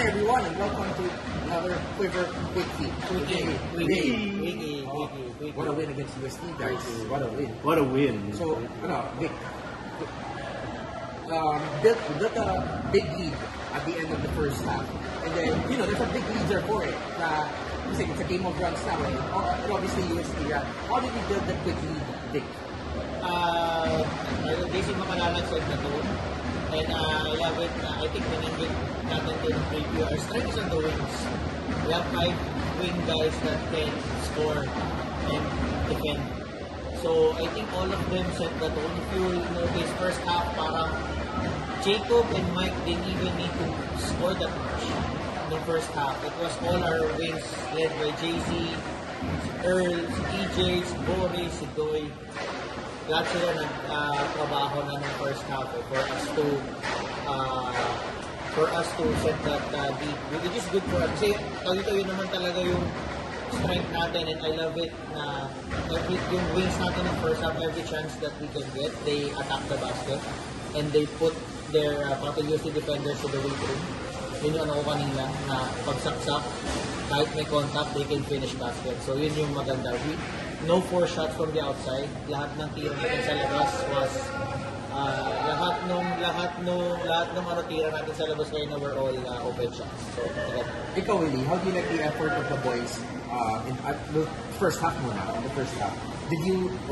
Hi everyone and welcome to another Quiver Quickie. Wiki. What a win against UST, guys. What a win. What a win. So, Vic, built a big lead at the end of the first half. And then, there's a big leader for it. Kasi it's a game of runs now. And obviously UST, how did you build that quick lead, Vic? Basic makalalag sa na to. And I love it. I think naningin natin to the preview. Our strength is on the wings. We have 5 wing guys that can score and defend. So I think all of them set the tone. If you notice, first half, parang Jacob and Mike didn't even need to score that much in the first half. It was all our wings led by JC, Earl, si EJ, si Boris, si Doy. Lahat sila nagtrabaho na ng first half for us to set that lead, which is good for us. Kasi yun naman talaga yung strength natin, and I love it na yung wings natin ng first half, every chance that we can get, they attack the basket and they put their continuously defenders to the weight room. Yun yung ano ko kanina, na pagsaksak, kahit may contact, they can finish basket. So yun yung maganda. No 4 shots from the outside. Lahat ng tira natin sa labas was lahat ng tira natin sa labas ngayon were all open shots. So, Ikaw, Willie, how do you like the effort of the boys in the first half muna? In the first half,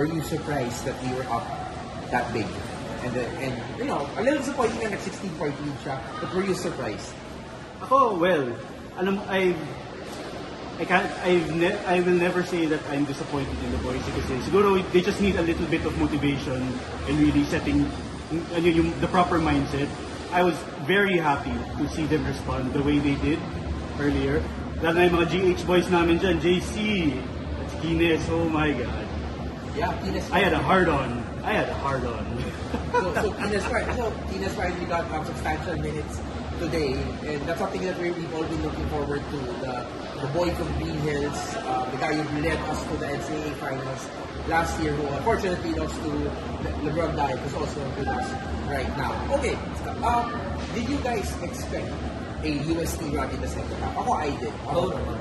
were you surprised that we were up that big? And a little disappointing na nag-16-point lead siya, but were you surprised? Ako, well, I will never say that I'm disappointed in the boys kasi siguro they just need a little bit of motivation and really setting the proper mindset. I was very happy to see them respond the way they did earlier. Lalo na yung mga GH boys namin dyan, JC, at Kines, oh my God. Yeah, Kines. I had a hard on. So Kines finally got substantial minutes today, and that's something that we've all been looking forward to. The boy from Green Hills, the guy who led us to the NCAA finals last year, who unfortunately lost to LeBron Diet, who's also with us right now. Okay, did you guys expect a UST run in the second half? Ako, I did.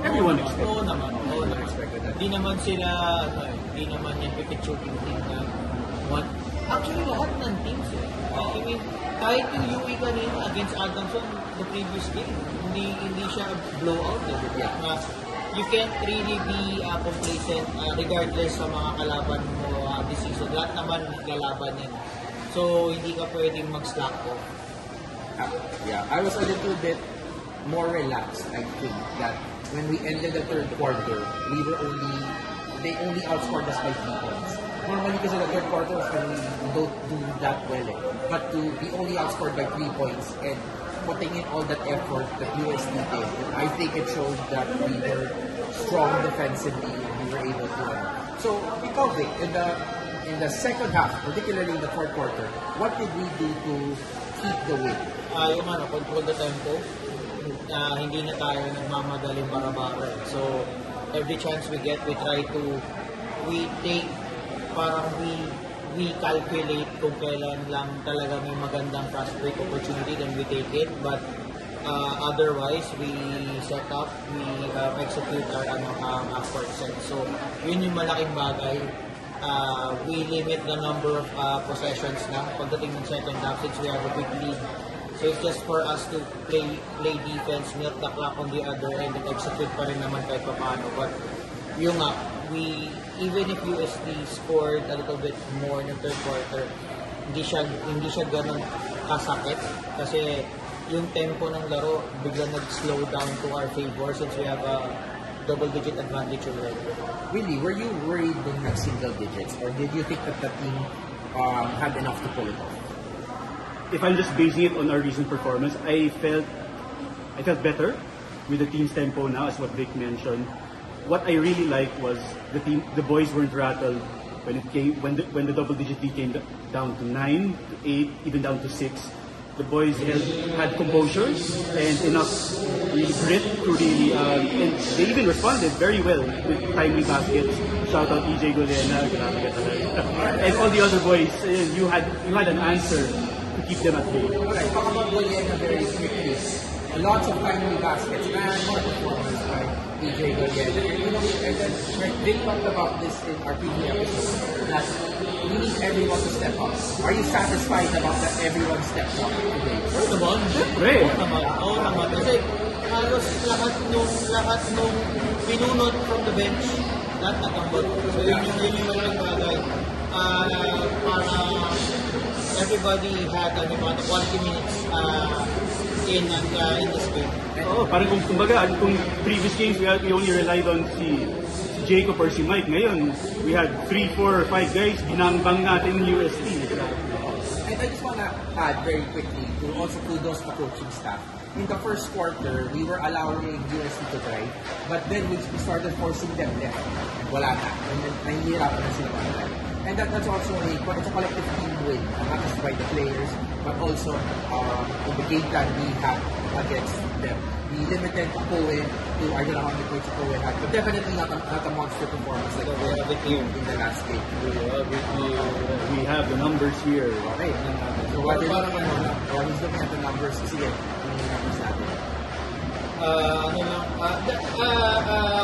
Everyone expected. Oo naman. Expected that. Hindi naman yung picket shooting team na actually lahat ng teams I mean, kahit yung UE kanina against Adamson the previous game, hindi siya blowout. You can't really be complacent regardless sa mga kalaban mo this season. Lahat naman lalaban yan. So, hindi ka pwedeng mag-slack off. Yeah, I was a little bit more relaxed, I think, that when we ended the third quarter, they only outscored us by 3 points. Normally, kasi the third quarter was when we don't do that well. But to be only outscored by 3 points and putting in all that effort that UST did, I think it showed that we were strong defensively and we were able to win. So, ikaw, Vic, in the second half, particularly in the fourth quarter, what did we do to keep the win? Control the tempo. Hindi na tayo nagmamadaling bara-bara. So, every chance we get, we calculate kung kailan lang talaga may magandang fast break opportunity, then we take it. But otherwise, we set up, we execute our half-court set. So, yun yung malaking bagay. We limit the number of possessions na pagdating ng second half since we have a big lead. So it's just for us to play defense, milk the clock on the other end, and execute pa rin naman kahit paano. But yung even if UST scored a little bit more in the third quarter, hindi siya ganun kasakit kasi yung tempo ng laro biglang nag-slow down to our favor since we have a double-digit advantage already. Really, were you worried when you had single digits, or did you think that the team had enough to pull it off? If I'm just basing it on our recent performance, I felt better with the team's tempo now, as what Vic mentioned. What I really liked was the boys weren't rattled when the double-digit lead came down to 9, to 8, even down to 6. The boys had composure and enough grit to really, and they even responded very well with timely baskets. Shout out EJ Golena, and all the other boys. You had an answer to keep them at bay. Alright, talk about Golena very quickly. lots of timely baskets, and more performance by EJ Gallego. And then Vic talked about this in our previous episode, that we need everyone to step up. Are you satisfied about that everyone stepped up today? Oo naman. Siyempre. Oo naman. Kasi halos lahat nung pinunot from the bench, lahat nakambot. So yun yung malaking bagay. Para everybody had about 20 minutes in this game. Oo, parang kumbaga, kung previous games we only relied on si Jacob or si Mike. Ngayon, we had 3, 4, 5 guys, binangbang natin yung UST. And I just want to add very quickly to also kudos to coaching staff. In the first quarter, we were allowing USC to drive, but then we started forcing them left. Wala na. And then, nahihirapan na sila mag-drive. And that's also it's a collective team win, not just by the players, but also in the game that we had against them. We limited Cohen to, I don't know how many points Cohen had, but definitely not a monster performance like Cohen in the last game. We have the numbers here. Okay. So what is he's looking at the numbers to see it. Yung numbers natin.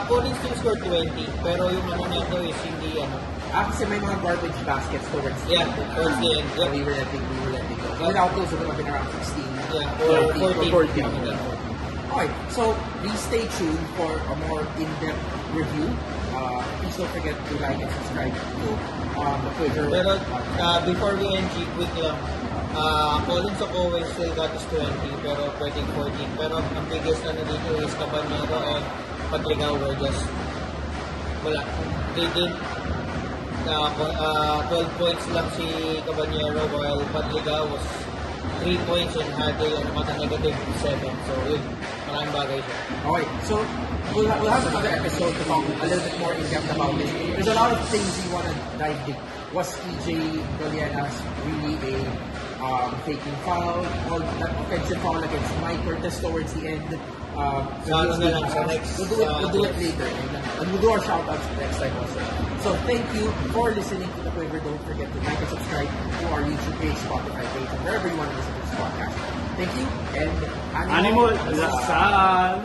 Collins still scored 20, pero yung nito is hindi Kasi may mga garbage baskets towards the end. Towards the end. So we were letting go. Without those, it would have been around 16. Yeah, or 14. Okay, so please stay tuned for a more in-depth review. Please don't forget to like and subscribe to the Twitter. Pero before we end, quick lang. Collins of always still got his 20, pero pwedeng 14. Pero ang biggest dito is Cabanero and Pagligaw were just wala. They did 12 points lang si Cabanero while Pagligaw was 3 points and had a negative 7. So yun, maraming bagay siya. Okay, so we'll have another episode to talk a little bit more in depth about this. There's a lot of things we want to dive deep. Was EJ Gallienas really a taking foul or that offensive foul against Mike Cortez towards the end? We'll do it later, and we'll do our shoutouts next time also. So thank you for listening to the Quiver. Don't forget to like and subscribe to our YouTube page, Spotify page, and wherever you want to listen to this podcast. Thank you, and Animal Lasal!